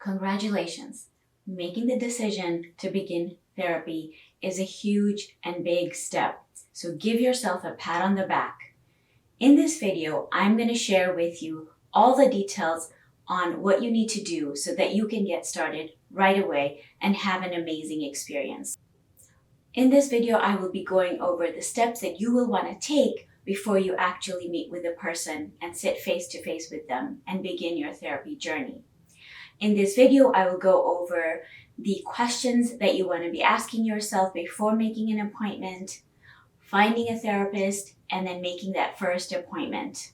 Congratulations! Making the decision to begin therapy is a huge and big step, so give yourself a pat on the back. In this video, I'm going to share with you all the details on what you need to do so that you can get started right away and have an amazing experience. In this video, I will be going over the steps that you will want to take before you actually meet with a person and sit face to face with them and begin your therapy journey. In this video, I will go over the questions that you want to be asking yourself before making an appointment, finding a therapist, and then making that first appointment.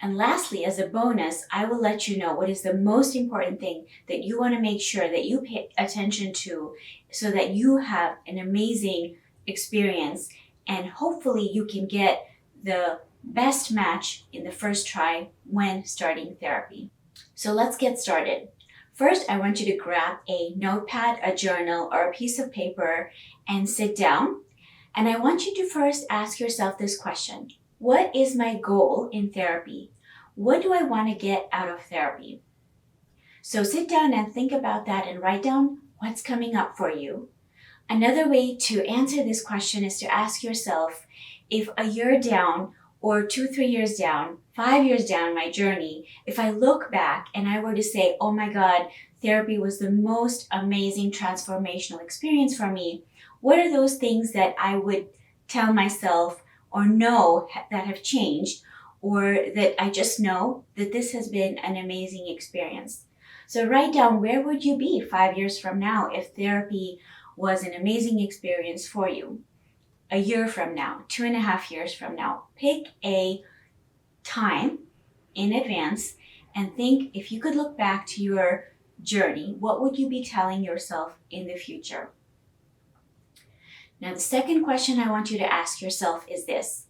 And lastly, as a bonus, I will let you know what is the most important thing that you want to make sure that you pay attention to so that you have an amazing experience and hopefully you can get the best match in the first try when starting therapy. So let's get started. First, I want you to grab a notepad, a journal, or a piece of paper and sit down. And I want you to first ask yourself this question. What is my goal in therapy? What do I want to get out of therapy? So sit down and think about that and write down what's coming up for you. Another way to answer this question is to ask yourself, if a year down or 2-3 years down, 5 years down my journey, if I look back and I were to say, oh my God, therapy was the most amazing transformational experience for me, what are those things that I would tell myself or know that have changed, or that I just know that this has been an amazing experience? So write down, where would you be 5 years from now if therapy was an amazing experience for you? A year from now, 2.5 years from now. Pick a time in advance and think, if you could look back to your journey, what would you be telling yourself in the future? Now, the second question I want you to ask yourself is this.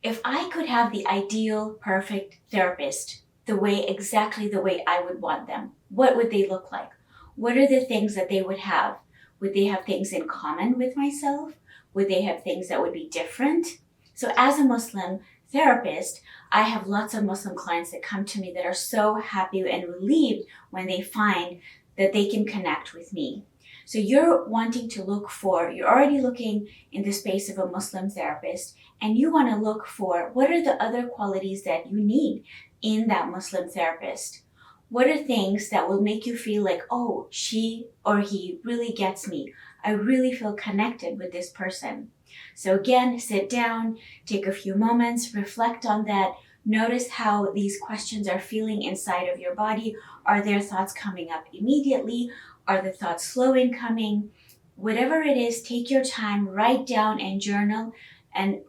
If I could have the ideal, perfect therapist, exactly the way I would want them, what would they look like? What are the things that they would have? Would they have things in common with myself? Would they have things that would be different? So as a Muslim therapist, I have lots of Muslim clients that come to me that are so happy and relieved when they find that they can connect with me. So you're already looking in the space of a Muslim therapist, and you want to look for what are the other qualities that you need in that Muslim therapist. What are things that will make you feel like, oh, she or he really gets me. I really feel connected with this person. So again, sit down, take a few moments, reflect on that. Notice how these questions are feeling inside of your body. Are there thoughts coming up immediately? Are the thoughts slow in coming? Whatever it is, take your time, write down and journal, and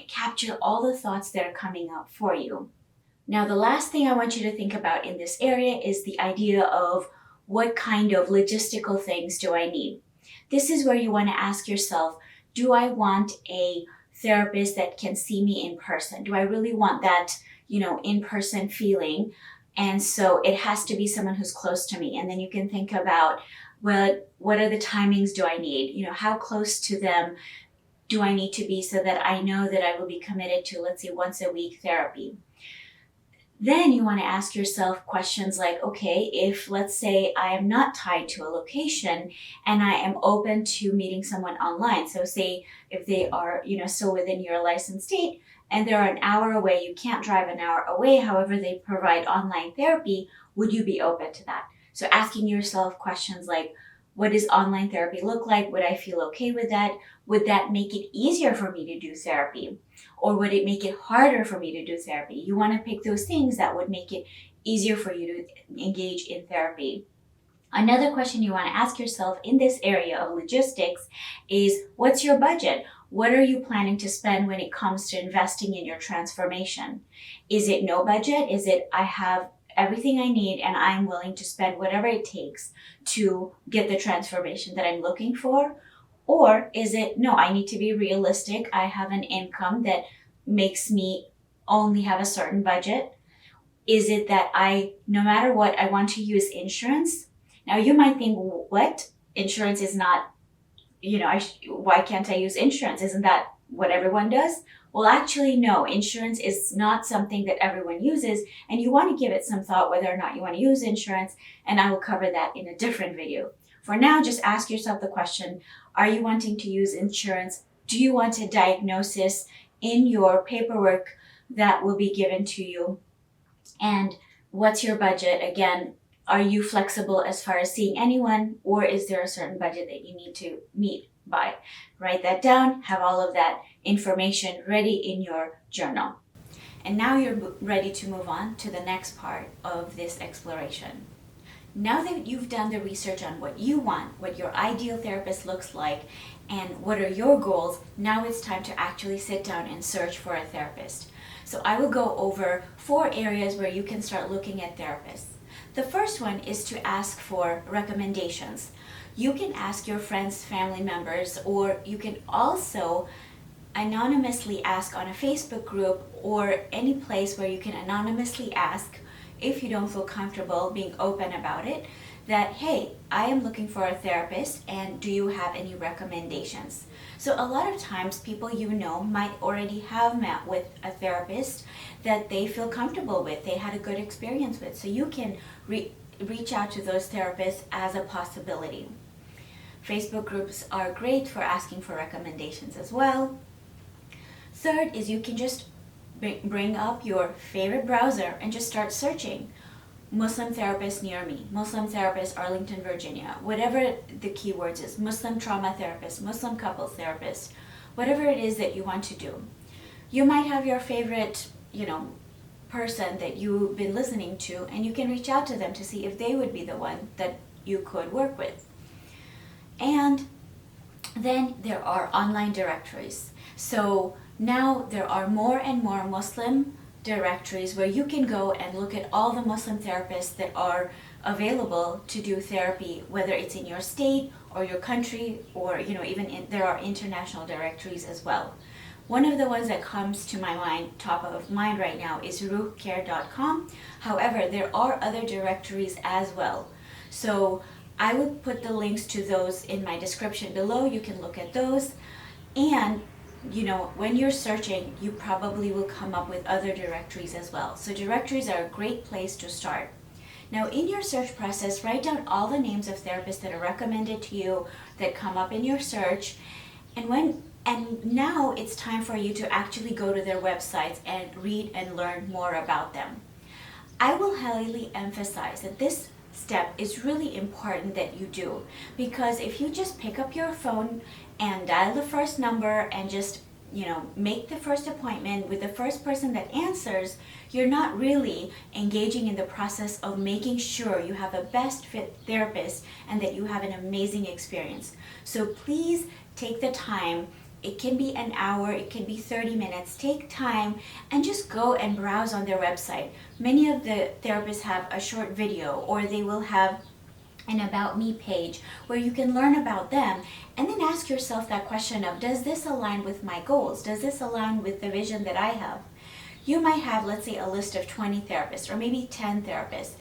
capture all the thoughts that are coming up for you. Now, the last thing I want you to think about in this area is the idea of what kind of logistical things do I need? This is where you want to ask yourself, do I want a therapist that can see me in person? Do I really want that, in-person feeling? And so it has to be someone who's close to me. And then you can think about, well, what are the timings do I need? How close to them do I need to be so that I know that I will be committed to, let's say, once a week therapy? Then you want to ask yourself questions like, okay, if let's say I am not tied to a location and I am open to meeting someone online. So say if they are, still within your licensed state and they're an hour away, you can't drive an hour away. However, they provide online therapy. Would you be open to that? So asking yourself questions like, what does online therapy look like? Would I feel okay with that? Would that make it easier for me to do therapy? Or would it make it harder for me to do therapy? You want to pick those things that would make it easier for you to engage in therapy. Another question you want to ask yourself in this area of logistics is, what's your budget? What are you planning to spend when it comes to investing in your transformation? Is it no budget? Is it I have everything I need and I'm willing to spend whatever it takes to get the transformation that I'm looking for? Or is it, no, I need to be realistic. I have an income that makes me only have a certain budget. Is it that no matter what, I want to use insurance? Now you might think, what? Insurance is not, why can't I use insurance? Isn't that what everyone does? Well, actually, no, insurance is not something that everyone uses, and you want to give it some thought whether or not you want to use insurance, and I will cover that in a different video. For now, just ask yourself the question, are you wanting to use insurance? Do you want a diagnosis in your paperwork that will be given to you? And what's your budget? Again, are you flexible as far as seeing anyone, or is there a certain budget that you need to meet by? Write that down, have all of that information ready in your journal. And now you're ready to move on to the next part of this exploration. Now that you've done the research on what you want, what your ideal therapist looks like, and what are your goals, now it's time to actually sit down and search for a therapist. So I will go over 4 areas where you can start looking at therapists. The first one is to ask for recommendations. You can ask your friends, family members, or you can also anonymously ask on a Facebook group or any place where you can anonymously ask, if you don't feel comfortable being open about it, that, hey, I am looking for a therapist and do you have any recommendations? So a lot of times people you know might already have met with a therapist that they feel comfortable with, they had a good experience with. So you can reach out to those therapists as a possibility. Facebook groups are great for asking for recommendations as well. Third is you can just bring up your favorite browser and just start searching. Muslim therapist near me, Muslim therapist Arlington, Virginia, whatever the keywords is, Muslim trauma therapist, Muslim couples therapist, whatever it is that you want to do. You might have your favorite, person that you've been listening to, and you can reach out to them to see if they would be the one that you could work with. And then there are online directories. So now there are more and more Muslim directories where you can go and look at all the Muslim therapists that are available to do therapy, whether it's in your state or your country, or there are international directories as well. One of the ones that comes to my mind, top of mind right now, is ruhcare.com. However, there are other directories as well. So I will put the links to those in my description below. You can look at those. And when you're searching, you probably will come up with other directories as well. So directories are a great place to start. Now in your search process, write down all the names of therapists that are recommended to you that come up in your search. And now it's time for you to actually go to their websites and read and learn more about them. I will highly emphasize that this step is really important that you do, because if you just pick up your phone and dial the first number and just make the first appointment with the first person that answers, you're not really engaging in the process of making sure you have a best fit therapist and that you have an amazing experience. So please take the time. It can be an hour, it can be 30 minutes. Take time and just go and browse on their website. Many of the therapists have a short video, or they will have an About Me page where you can learn about them, and then ask yourself that question of, does this align with my goals? Does this align with the vision that I have? You might have, let's say, a list of 20 therapists or maybe 10 therapists,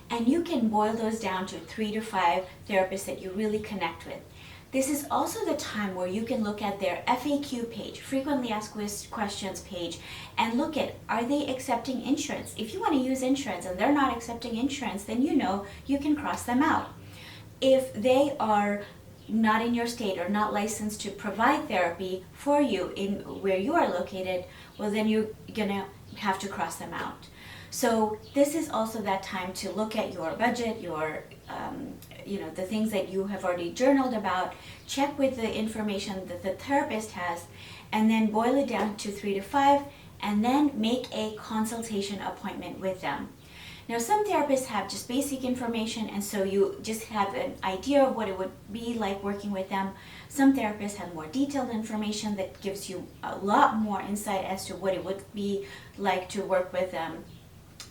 and you can boil those down to 3 to 5 therapists that you really connect with. This is also the time where you can look at their FAQ page, frequently asked questions page, and look at, are they accepting insurance? If you want to use insurance and they're not accepting insurance, then you can cross them out. If they are not in your state or not licensed to provide therapy for you in where you are located, well, then you're gonna have to cross them out. So this is also that time to look at your budget, your the things that you have already journaled about, check with the information that the therapist has, and then boil it down to 3 to 5, and then make a consultation appointment with them. Now, some therapists have just basic information, and so you just have an idea of what it would be like working with them. Some therapists have more detailed information that gives you a lot more insight as to what it would be like to work with them.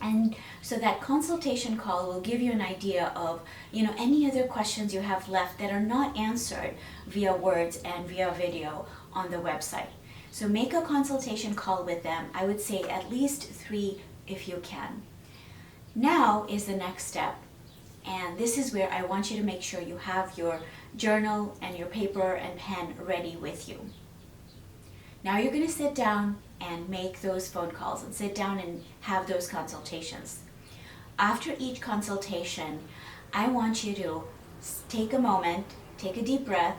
And so that consultation call will give you an idea of, any other questions you have left that are not answered via words and via video on the website. So make a consultation call with them. I would say at least 3 if you can. Now is the next step. And this is where I want you to make sure you have your journal and your paper and pen ready with you. Now you're going to sit down and make those phone calls and sit down and have those consultations. After each consultation, I want you to take a moment, take a deep breath,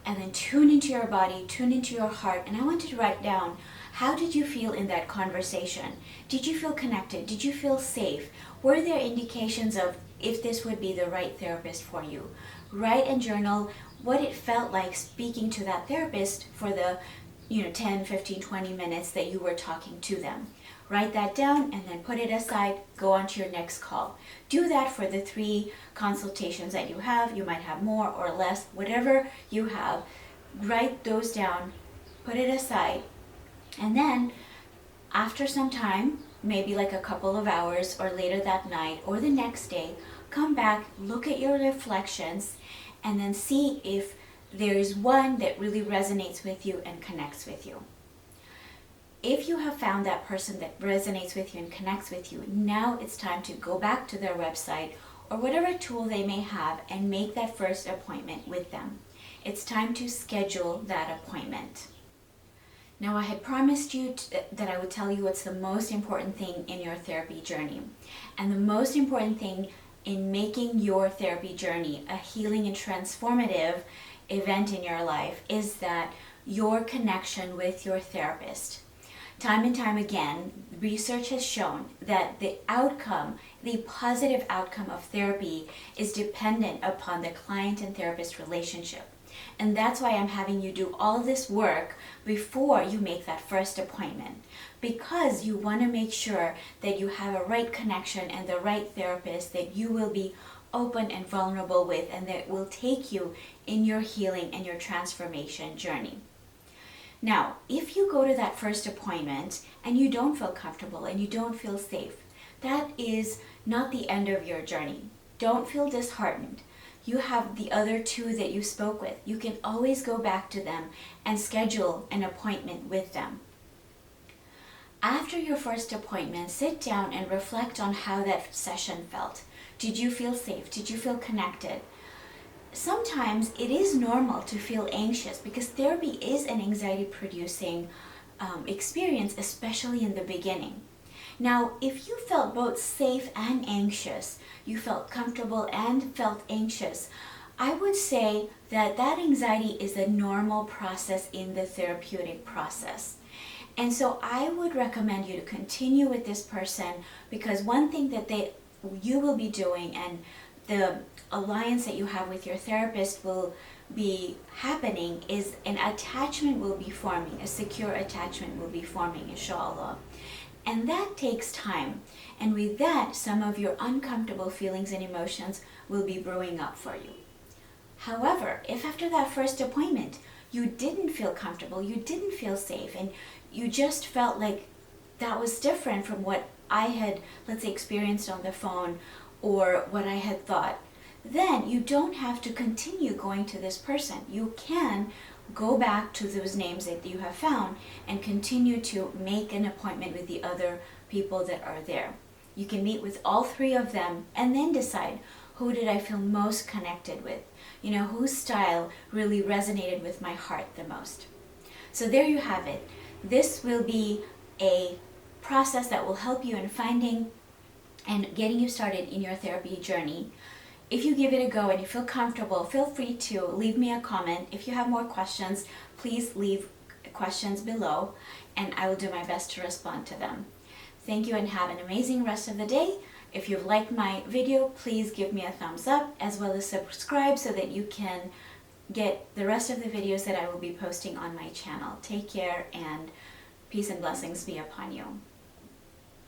and then tune into your body, tune into your heart, and I want you to write down, how did you feel in that conversation? Did you feel connected? Did you feel safe? Were there indications of if this would be the right therapist for you? Write and journal what it felt like speaking to that therapist for the 10, 15, 20 minutes that you were talking to them. Write that down and then put it aside, go on to your next call. Do that for the 3 consultations that you have. You might have more or less, whatever you have. Write those down, put it aside, and then after some time, maybe like a couple of hours or later that night or the next day, come back, look at your reflections, and then see if there is one that really resonates with you and connects with you. If you have found that person that resonates with you and connects with you, now it's time to go back to their website or whatever tool they may have and make that first appointment with them. It's time to schedule that appointment. Now, I had promised you that I would tell you what's the most important thing in your therapy journey. And the most important thing in making your therapy journey a healing and transformative event in your life is that your connection with your therapist. Time and time again, research has shown that the outcome, the positive outcome of therapy is dependent upon the client and therapist relationship. And that's why I'm having you do all this work before you make that first appointment, because you want to make sure that you have a right connection and the right therapist that you will be open and vulnerable with, and that will take you in your healing and your transformation journey. Now, if you go to that first appointment and you don't feel comfortable and you don't feel safe, that is not the end of your journey. Don't feel disheartened. You have the other 2 that you spoke with. You can always go back to them and schedule an appointment with them. After your first appointment, sit down and reflect on how that session felt. Did you feel safe? Did you feel connected? Sometimes it is normal to feel anxious because therapy is an anxiety-producing experience, especially in the beginning. Now, if you felt both safe and anxious, you felt comfortable and felt anxious, I would say that anxiety is a normal process in the therapeutic process. And so I would recommend you to continue with this person, because one thing that you will be doing, and the alliance that you have with your therapist will be happening, is an attachment will be forming, a secure attachment will be forming, inshallah. And that takes time. And with that, some of your uncomfortable feelings and emotions will be brewing up for you. However, if after that first appointment, you didn't feel comfortable, you didn't feel safe, and you just felt like that was different from what I had, let's say, experienced on the phone or what I had thought, then you don't have to continue going to this person. You can go back to those names that you have found and continue to make an appointment with the other people that are there. You can meet with all 3 of them and then decide, who did I feel most connected with? Whose style really resonated with my heart the most? So there you have it. This will be a process that will help you in finding and getting you started in your therapy journey. If you give it a go and you feel comfortable, feel free to leave me a comment. If you have more questions, please leave questions below and I will do my best to respond to them. Thank you and have an amazing rest of the day. If you've liked my video, please give me a thumbs up, as well as subscribe so that you can get the rest of the videos that I will be posting on my channel. Take care, and peace and blessings be upon you.